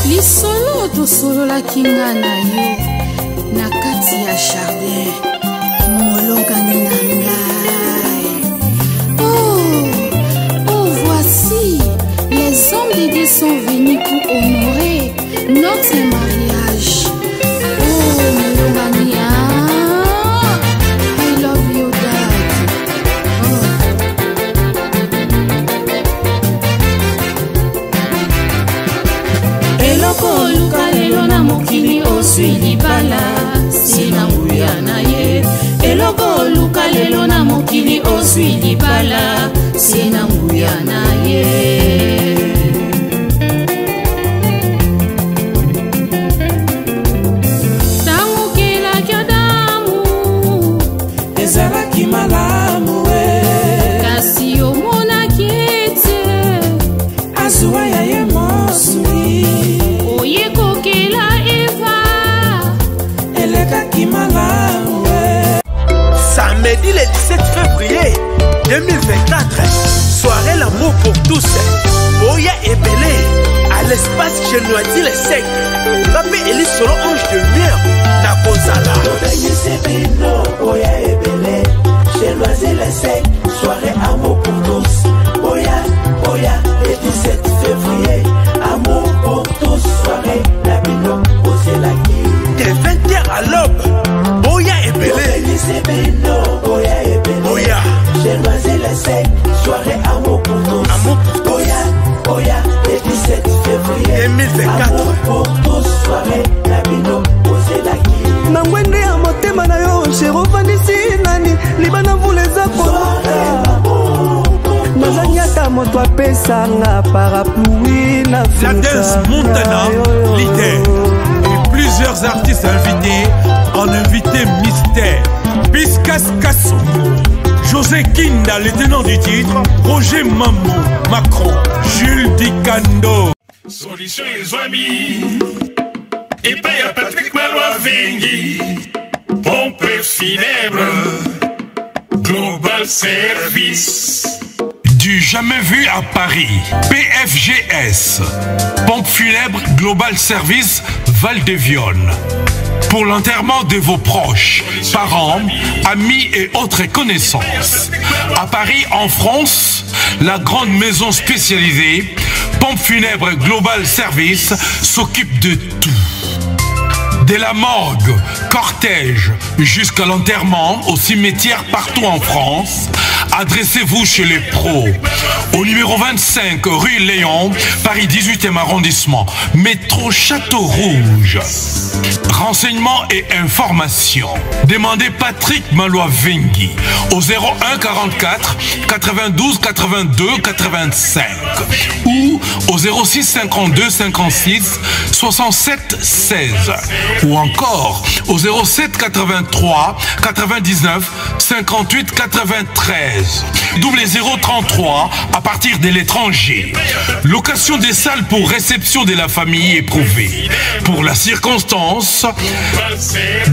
Lisolo tosolola kinga na yo na kati ya jardin molongani na ngai. Oh, voici les hommes de Dieu sont venus pour honorer notre mariage. Oh, molongani, I love you, Dad. Eloko luka lelo na mokili oswi libala sina nguya na ye. Eloko luka lelo na mokili oswi libala sina nguya na ye. Tango kelaki Adamu ezalaki malamu kasi omonaki ete azuwa ya ye mosuni. Samedi le 17 février 2024, soirée l'amour pour tous. Boya et Belé à l'espace Genoisi les 5. Rappé Elie solo ange de lumière na Kozala. Boya et Belé, Genoisi les 5, soirée amour pour tous. Boya, le 17 février, amour pour tous, soirée la bino, posez la guille. Dès 20h à l'aube, Boya et Belé. Boya, j'ai loisé les 5, soirée amour pour tous. Boya, le 17 février 2024. Amour pour tous, soirée la bino, posez la guille. Nangwende ya motema na yo, chéro vanisi nani, libana vouleza kolota. Nazanyata moto apesanga parapluie na La danse Montana, leader. Et plusieurs artistes invités en invité mystère. Piscas Kasso, José Kinda, le tenant du titre, Roger Mamou, Macron, Jules Dicando. Solution et amis, et paye à Patrick Malois Vengui, pompe funèbre, Global Service. Du jamais vu à Paris, PFGS, pompe funèbre Global Service Val-de-Vione. Pour l'enterrement de vos proches, parents, amis et autres connaissances. À Paris, en France, la grande maison spécialisée, pompe funèbre Global Service, s'occupe de tout. De la morgue, cortège, jusqu'à l'enterrement au cimetière partout en France, adressez-vous chez les pros. Au numéro 25 rue Léon, Paris 18e arrondissement, métro Château Rouge. Renseignements et informations. Demandez Patrick Malois Vengui au 01 44 92 82 85 ou au 06 52 56 67 16 ou encore au 07 83 99 58 93 double 033 à partir de l'étranger. Location des salles pour réception de la famille éprouvée. Pour la circonstance,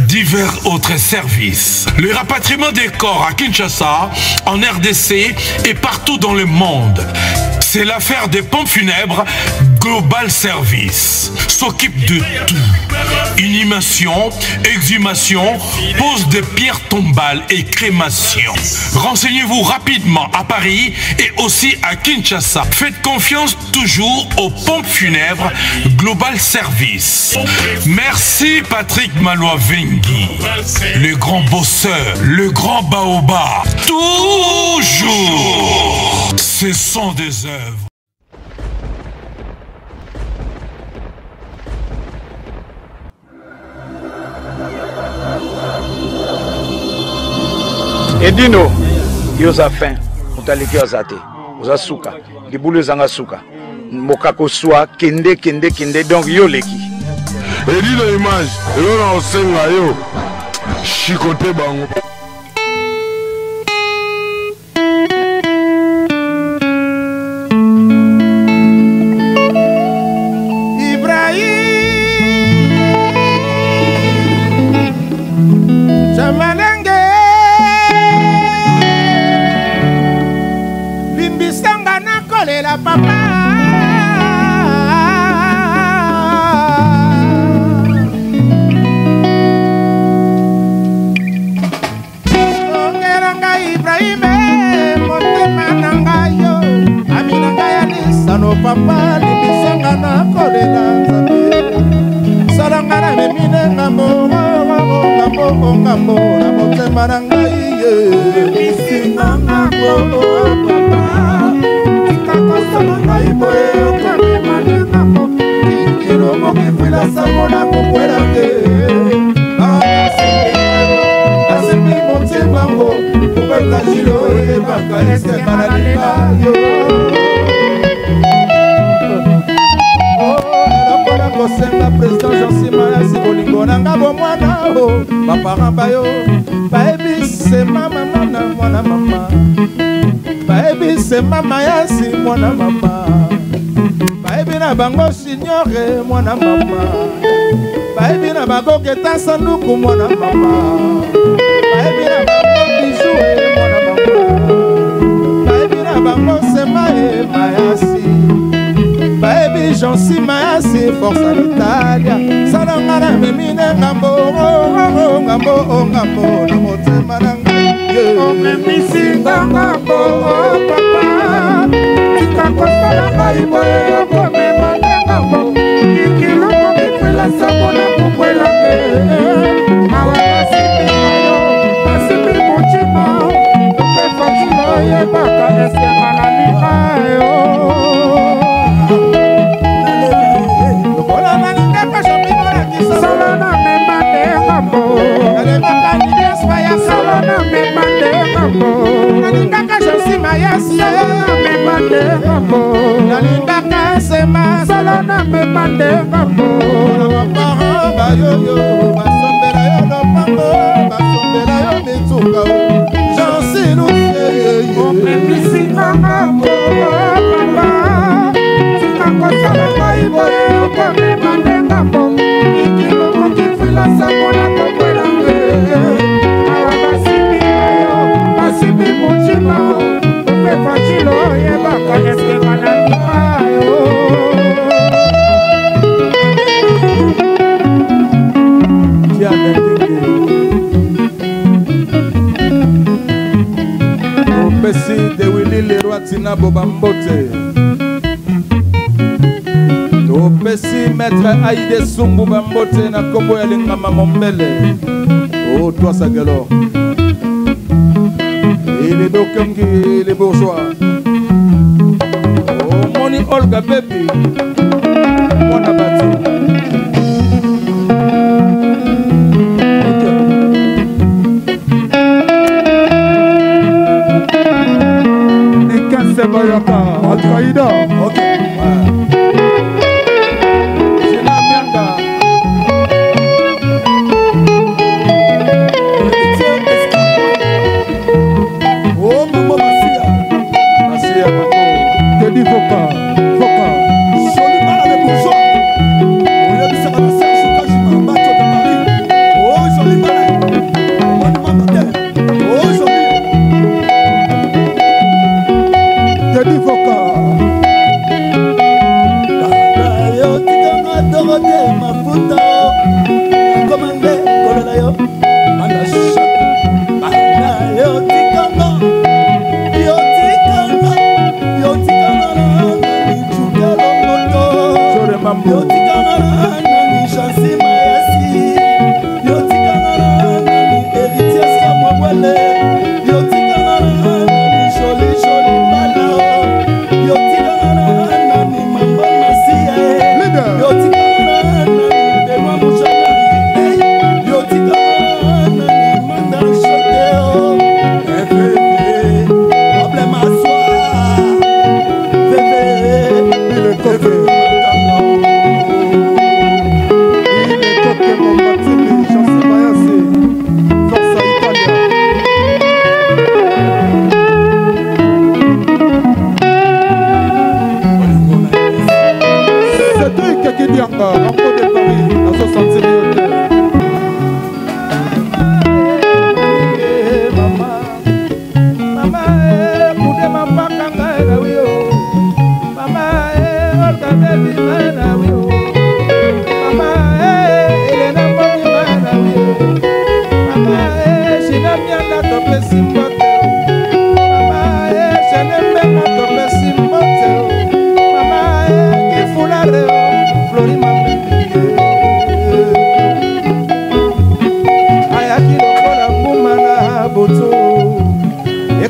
divers autres services. Le rapatriement des corps à Kinshasa, en RDC et partout dans le monde. C'est l'affaire des pompes funèbres Global Service. S'occupe de tout. Inhumation, exhumation, pose de pierres tombales et crémation. Renseignez-vous rapidement à Paris et aussi à Kinshasa. Faites confiance toujours aux pompes funèbres Global Service. Merci Patrick Malois Vengui, le grand bosseur, le grand baobab. Toujours. Ce sont des œuvres. Edino, yoza fin, utaliki ozate, oza suka, libulu zanga suka, mokako swa, kende, donc yo leki. Edino image, yo na osenga yo, chikote bango. Jamalenge limbisanga na kolela papa ongeranga Ibrahime motema na ngayo amina kaya lisano papa limbisanga na kolela nzambe salanga na memine ngambo ngambo na motema na ngai ye limbisanga ngambo papa tikakosala ngai boye okamema ngambo kilomo kifila sango na kukwela te asimbi motema ngo kukwela jilo ebaka esema na libayo kosenga président Jean Mayasi bolingo nanga bomwana o baparent bayo baebise mama mwana mwana mama baebise mama yasi mwana mama baebi na bango signore mwana mama baebi na bango keta sanduku mwana mama baebi na bango bijou mwana mama baebi na bango semae mayasi baebi Jean Mayasi force à l'Italia salanga na memine ngambo ngambo ngambo na motema na ngai omemisi ngambo papa tikakosala ngai boye okomema ngambo ikiloko kifela sango na kukwela te mawa basibi motima ope fatilo yebaka esema na libayo Salona me mande ngambo alebaka Nidias Faya salona me mande ngambo nalingaka Jean Mayasi salona me mande ngambo nalingaka Sema salona me mande ngambo baparent bayoyo basombela yo lopango basombela yo mituka Jean Silusie omemisi ngambo papa tikakosala ngai boye okomema nde ngambo ikiloko kifila sango na kokwelange awa basibi yo basibi motima ope facilo yebaka esema na libayo opesi dewili lerwa tina bobambote opesi maître Aïde Sumbu bambote na kombo ya lingama mombele o toi sagalo et les bokongi les bourgeois o moni Olga baby mwana batu Nikanse Bayaka Al-Qaïda ok Vocal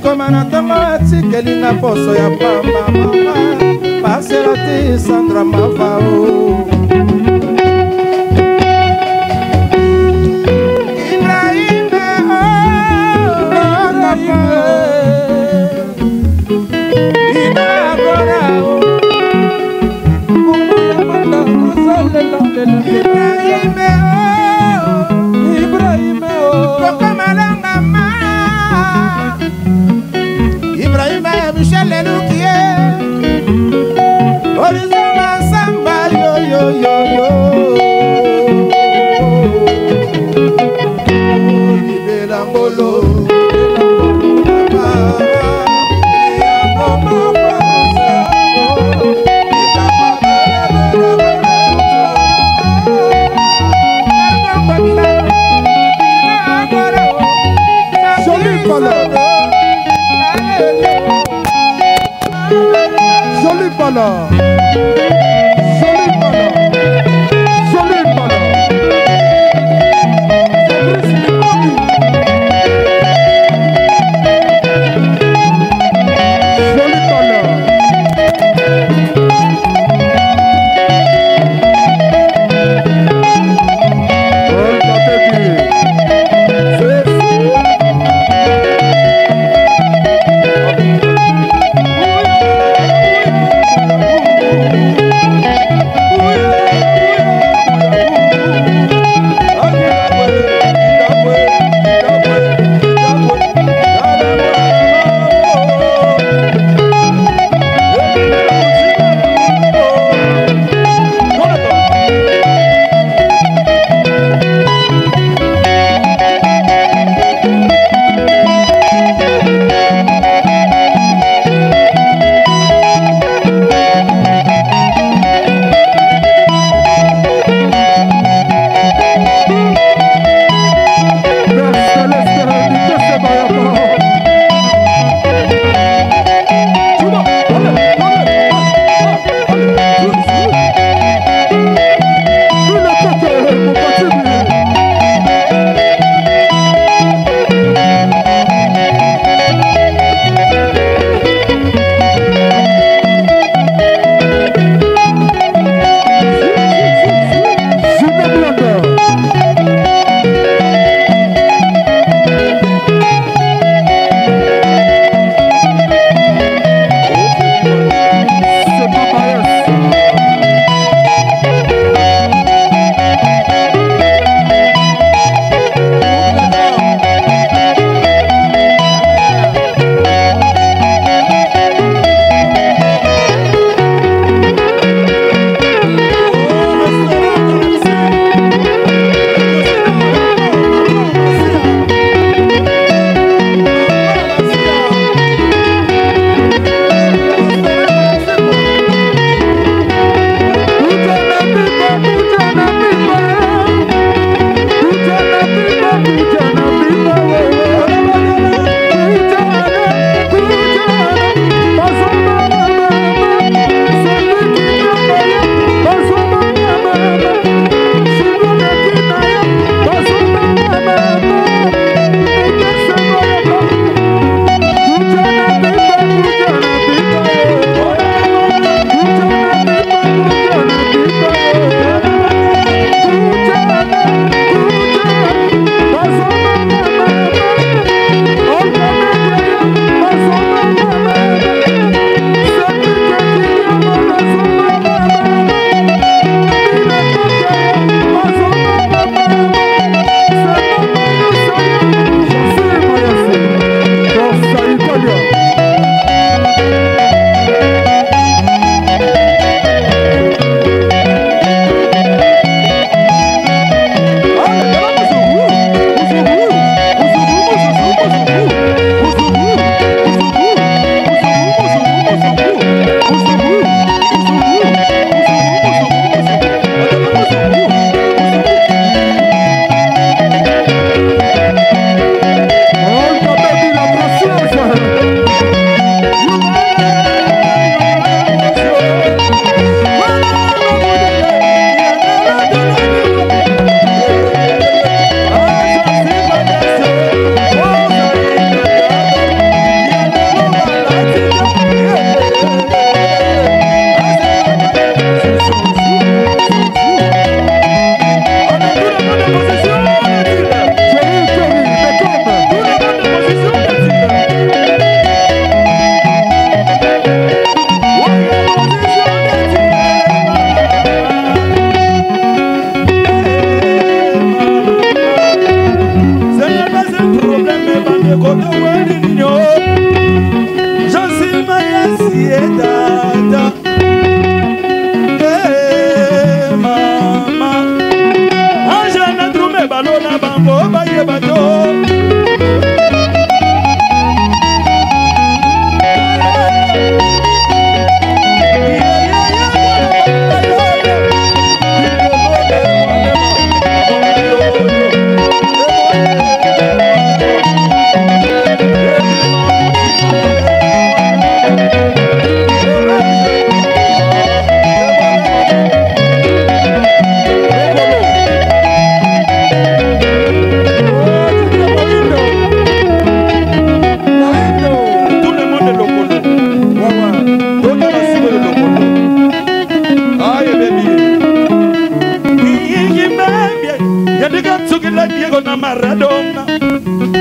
ekoma na ntongo atikelinga poso ya pamba mama pasela te Sandra Mavao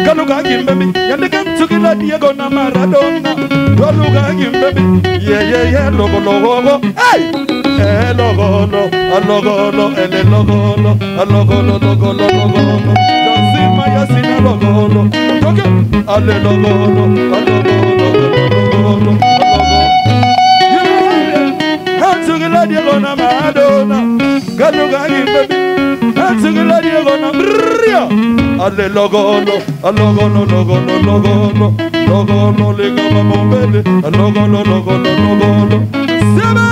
Galuga Gimbaby, Yannigan took it like Diego Maradona. Galuga Gimbaby, yeah, logo, hey, logo, a logo, and a logo, don't see my asina logo, a logo, Diego Maradona, Galuga Gimbaby, Hansugila Diego Bria, Ale logo, Lega Mambele, logo, Seven!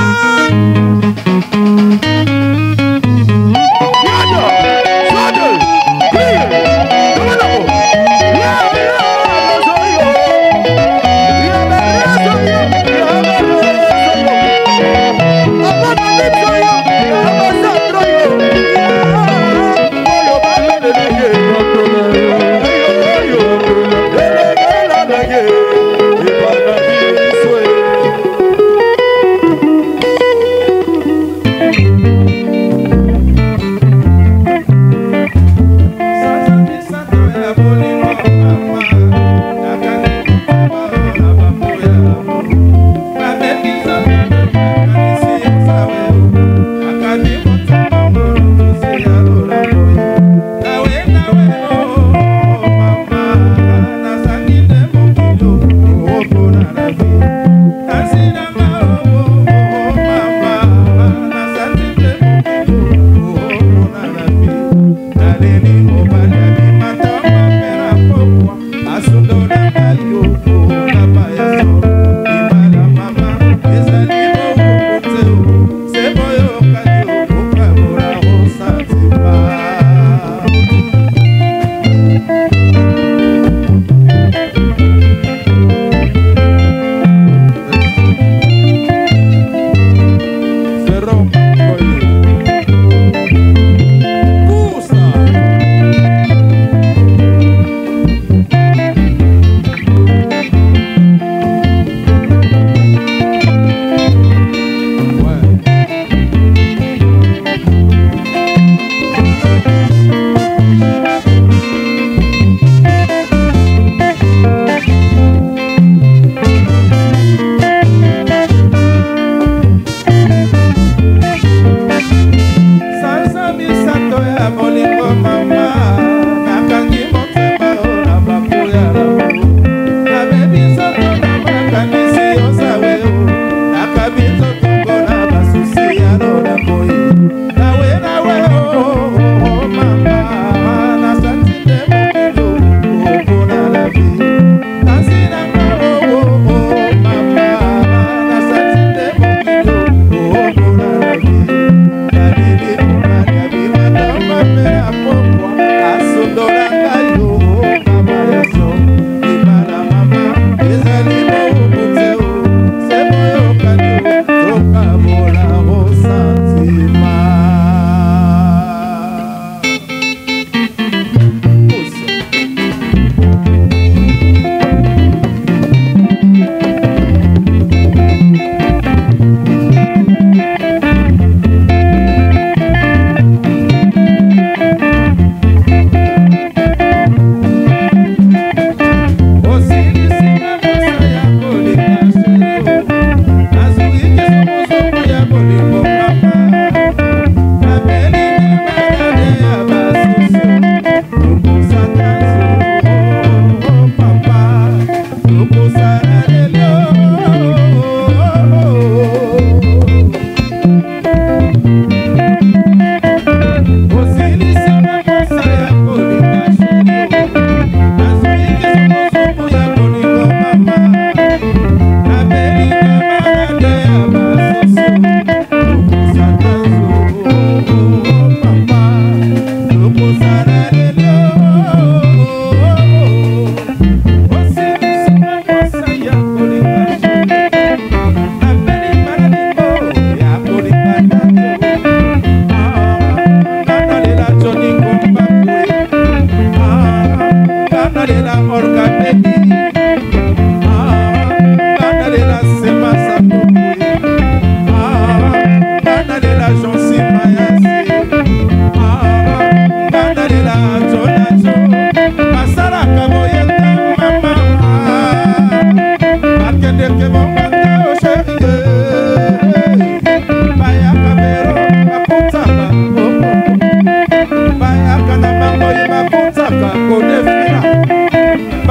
Masara Kamoya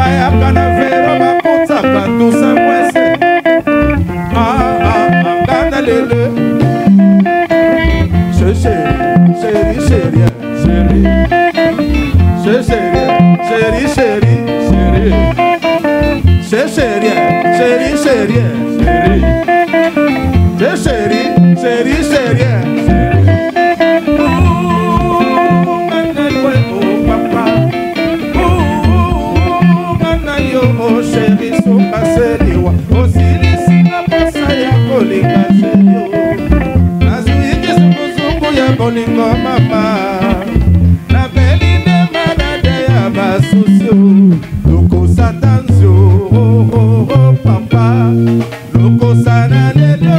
bayaka na vero bakotaka tusa mwese ngana lele chéri chéri chéri chéri chéri chéri chéri chéri chéri chéri chéri chéri chéri oh chéri sukaseliwa osilisi na posa ya kolinga chéri nazwi kizunguzungu ya bolingo mama napeli nde malade ya basusio lokosatanzio papa lokosana lelo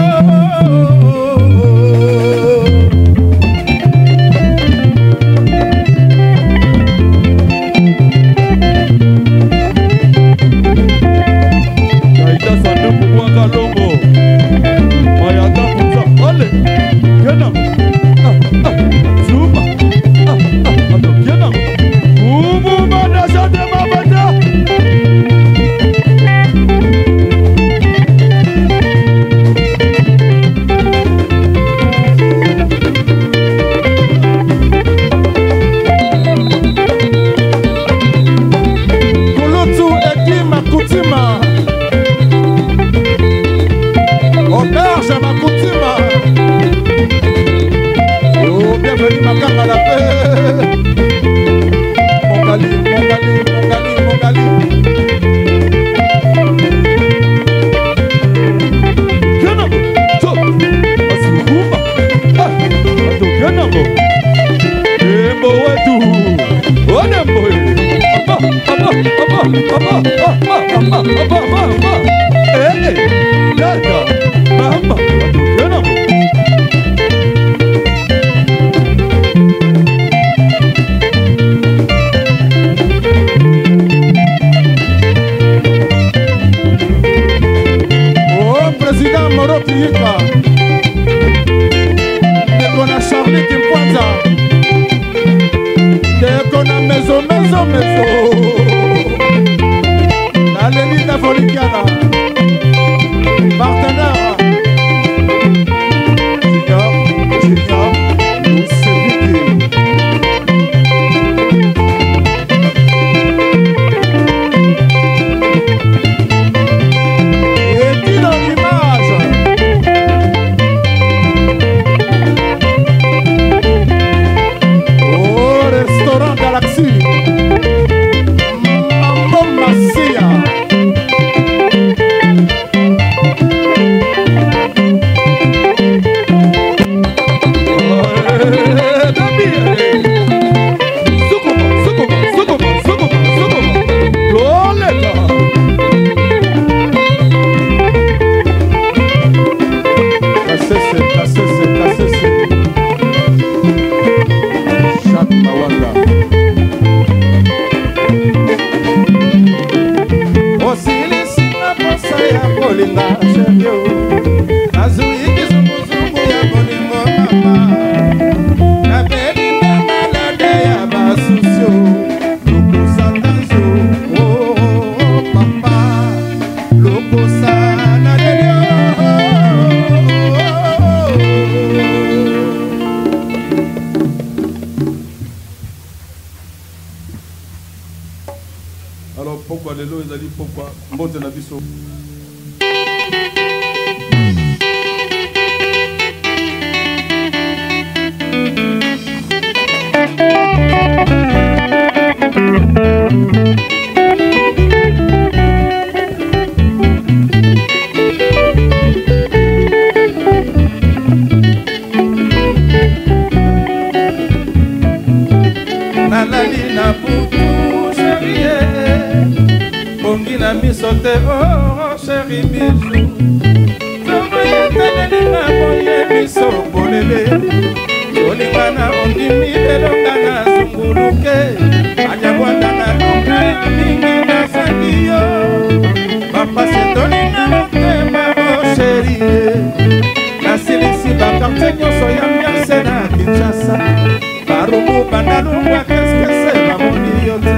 Barumu bandalungwa qu'est-ce que c'est ma moni yote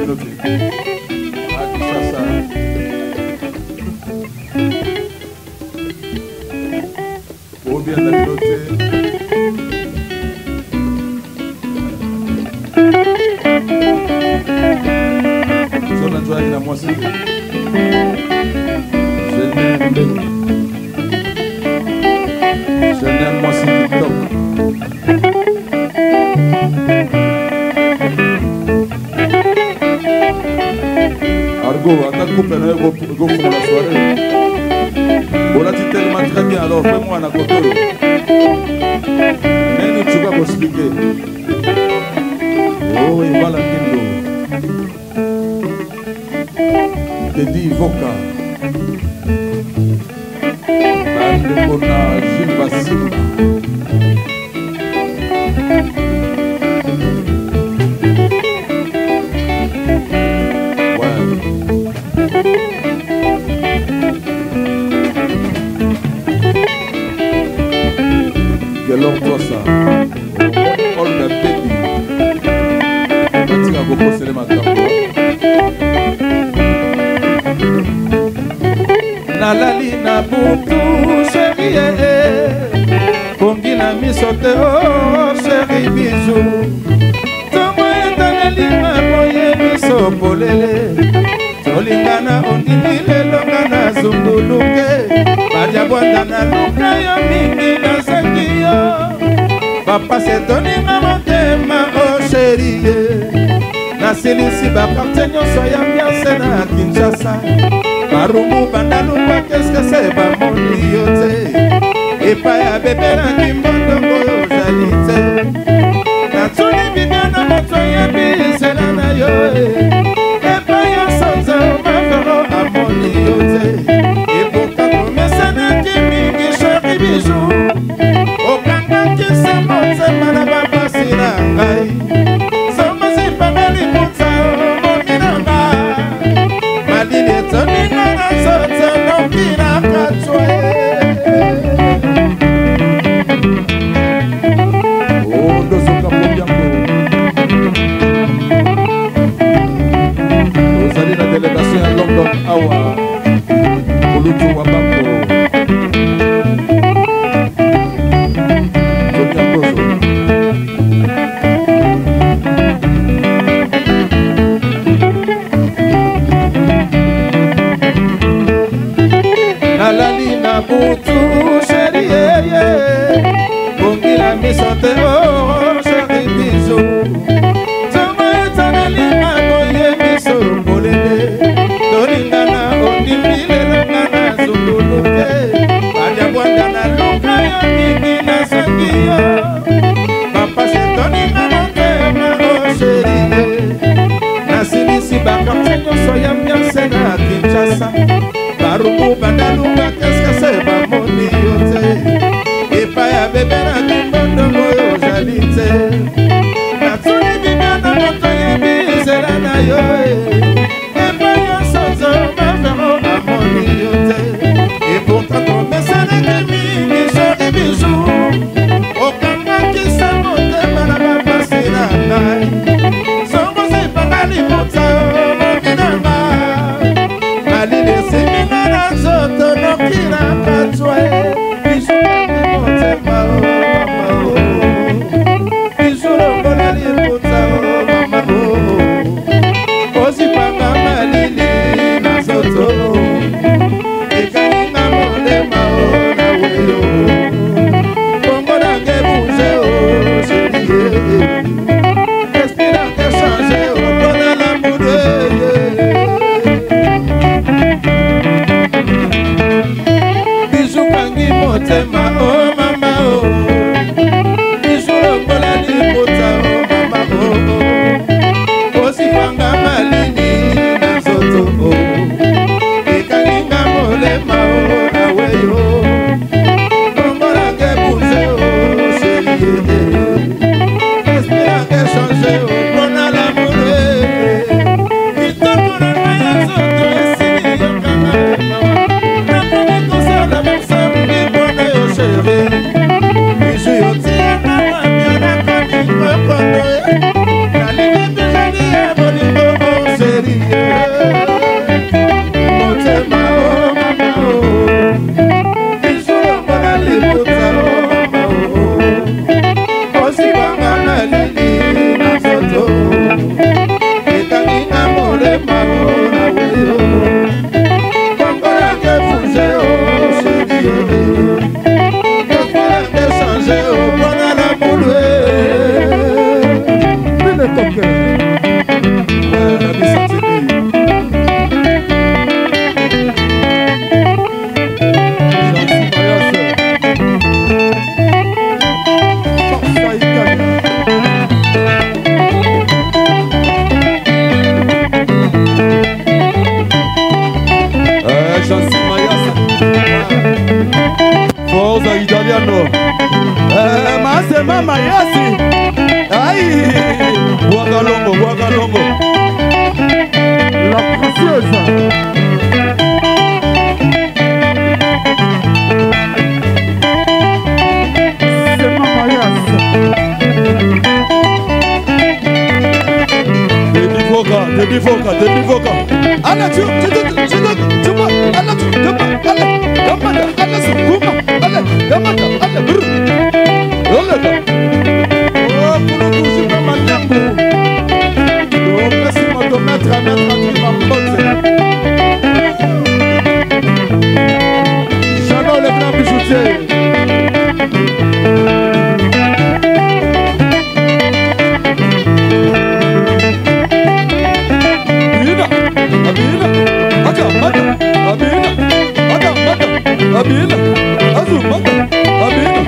Enoki. Adi sasa. Obi anda bilote. Zona joie na mwasi. Je n'aime mwasi TikTok. Argo, attaque coupe na go pour la soirée. On a dit tellement très bien, alors fais-moi un accord. Neni tu vas expliquer. Oh, il va la Kindo. Te dis Voka. Bande Kona, Gilles Basile. Quel toi ça? All the baby. Matika Boko c'est le matin. Nalali na butu chérie. Pongi na misote oh chérie bijou. Tomo etaneli ma boye miso polele. Tolingana ondimi lelo ngana zumbuluke. Badia bwanda na luka yo mingi na sekiyo. Papa se toni na motema oh chérie. Na silisi baparte nyonso ya miase na Kinshasa. Barumu bandalumba qu'est-ce que c'est bamoni yo te. Epa ya bebe na kimbondo koyo jali te. Na tuni bibia na moto ya bizela na yo epa ya sanza mafero amoni yo te. Epoka promesa na kimingi chéri bijou. Okanga kisa motema na bapasi na ngai. Soma zipameli mutsa omoki na nga. Malili etoni nga na sote noki na katwe. Ondo soka pombiango. Ozali na délégation ya London awa. Kulutu wa Bambo. Pombiangozo. Nalali na butu chérie. Bongi la misante oh chérie bijou. Tomo etaneli ma boye miso polele. Tolingana ondimi lelo ngana zumbuluke. Badia bwanda na luka yo mingi na sekiyo. Papa se toni na motema oh chérie. Na silisi bakarte nyonso ya miase na Kinshasa. Barumu bandalumba qu'est-ce que c'est bamoni yo te. Epa ya bebe na kimbondo moyo jali te. Na tuni bibia na moto ya bizela na yo epa ya sozo mafero amoni yo te. Et pourtant promesa na kimingi chéri bijou. Okanga kisa motema na bapasi na ngai. Songo zipanga limota omoki na nga. Malili esimbi nga na nzoto Mama Yasi. Aïe. Wagalongo, Wagalongo. La précieuse. C'est Mama Yasi. Debbie Foka. Allez, tu vois, allez, j'adore les grands bijoutiers. Abina, Azumaka, Abina,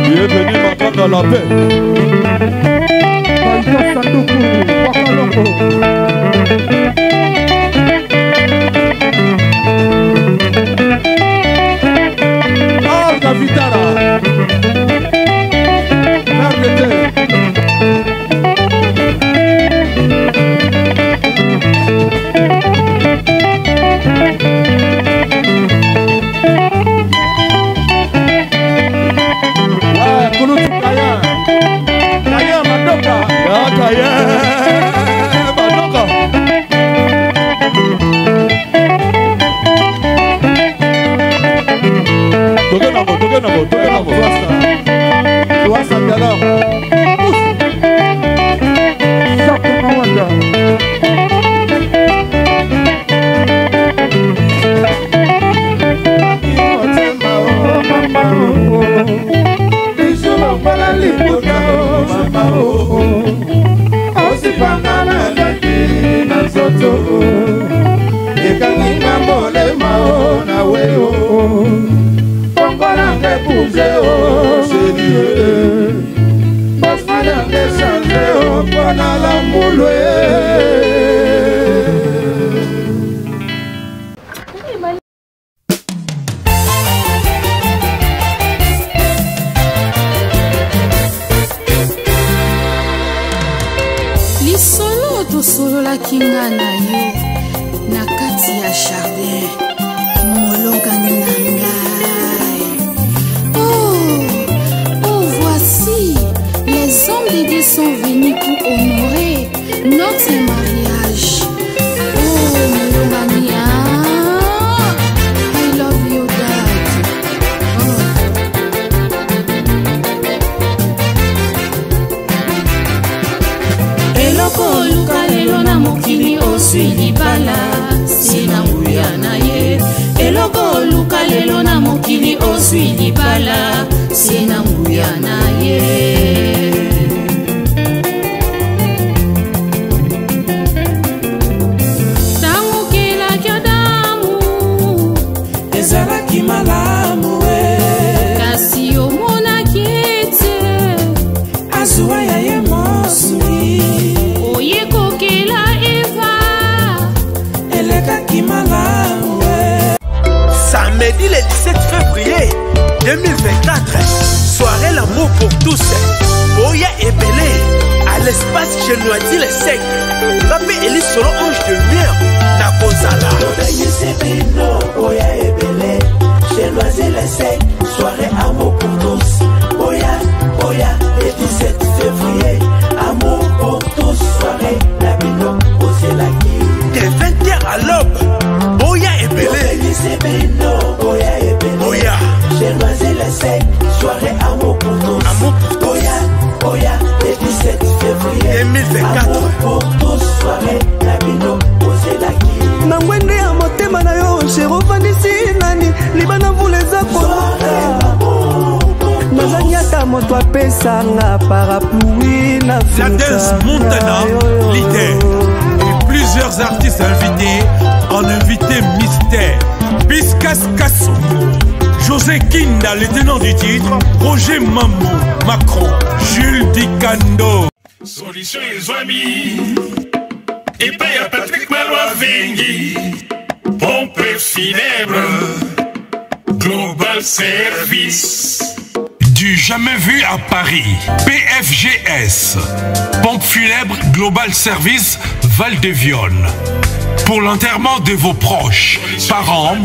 bienvenue maintenant dans la paix. Baïda Sandoku, Wakalongo. Olga Vitara, mère de terre. Samedi le 17 février 2024, soirée l'amour pour tous. Boya et Belé à l'espace Genoiti les Secs. Rappé Elie solo ange de lumière na Kozala. Boya et Belé, Genoiti les Secs, soirée amour pour tous. Boya le 17 février, amour pour tous, soirée la bino Ozelaki. De 20h à l'aube, Boya et Belé. Boya, j'ai loisé les secs, soirée amour pour tous. Amour pour tous. Boya, le 17 février 2024. Amour pour tous, soirée Nabino, Ozelaki. Nangwende ya motema na yo, chéro vandisi nani, libana vuleza kolota. Nazanyata moto apesa nga parapluie na La Dance Montana, leader. Et plusieurs artistes invités en invité mystère. Piscas Kasso, José Kinda, le tenant du titre, Roger Mamou, Macron, Jules Dicando. Solution et amis. Et paye à Patrick Malois Vengi. Pompe funèbre. Global Service. Du jamais vu à Paris. PFGS. Pompe funèbre Global Service Val-de-Vione. Pour l'enterrement de vos proches, parents,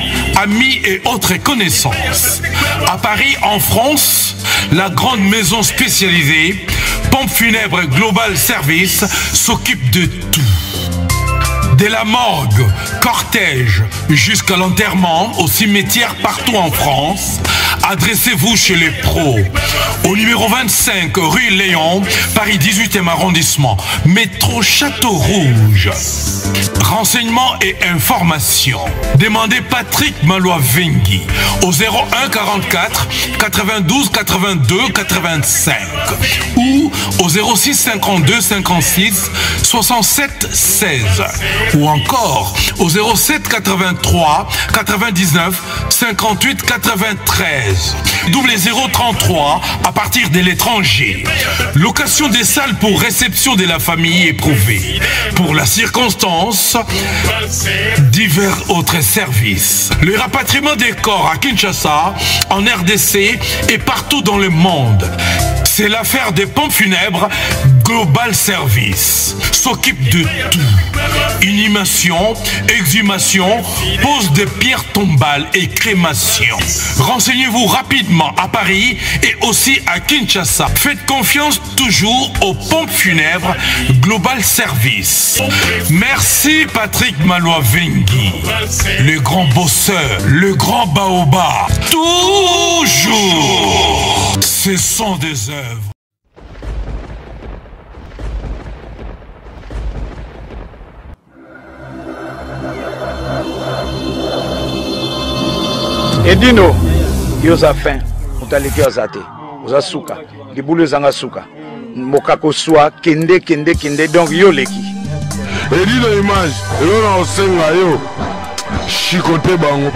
amis et autres connaissances. À Paris, en France, la grande maison spécialisée Pompe funèbre Global Service s'occupe de tout. De la morgue, cortège, jusqu'à l'enterrement au cimetière partout en France, adressez-vous chez les pros. Au numéro 25 rue Léon, Paris 18e arrondissement, métro Château Rouge. Renseignements et informations. Demandez Patrick Malois-Vengui au 01 44 92 82 85 ou au 06 52 56 67 16 ou encore au 07 83 99 58 93 double 033 à partir de l'étranger. Location des salles pour réception de la famille éprouvée. Pour la circonstance, divers autres services. Le rapatriement des corps à Kinshasa, en RDC et partout dans le monde. C'est l'affaire des pompes funèbres Global Service. S'occupe de tout. Inhumation, exhumation, pose de pierres tombales et crémation. Renseignez-vous rapidement à Paris et aussi à Kinshasa. Faites confiance toujours aux pompes funèbres Global Service. Merci Patrick Malois-Vengui, le grand bosseur, le grand baobab. Toujours. Ce sont des œuvres. Edino, yoza fin, utaliki ozate, oza suka, libulu ezanga suka, mokako swa, kende, donc yo leki. Edino image, yo na osenga yo, chikote bango.